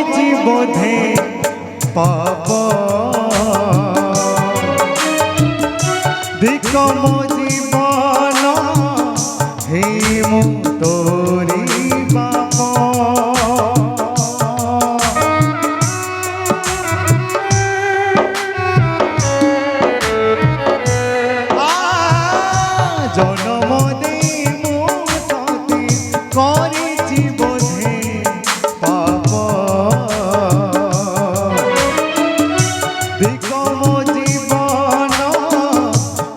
କରିଛି ବୋଧେ ପାପ ଦିକ ମୋ ଜୀବନ ହେଇ ମୁଁ ତୋରି ବାପ জনম দেই ମୁଁ ତତେ କରିଛି ବୋଧେ ପାପ ଦିକ ମୋ ଜୀବନ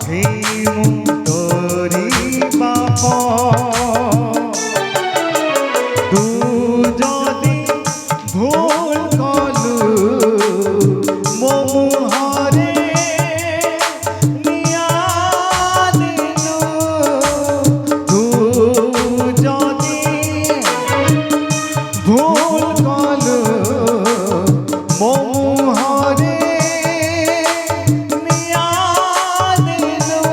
ହେଇ ମୁଁ ତୋରି ବାପ ତୁ ଯଦି ଭୁଲ କଲୁ ମୋ ମୁହଁରେ ନିଆଁ ଦେଲୁ ତୁ ଯଦି ভুল কলু মো মুহরে নিয়া দিলু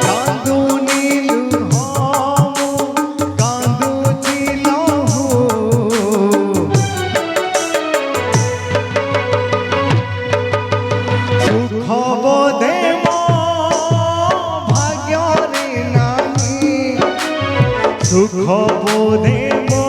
কান্দু নীলু হমু কান্দুছিলহু সুখ বোধে মো ভাগ্যরে নাহি সুখ বোধে মো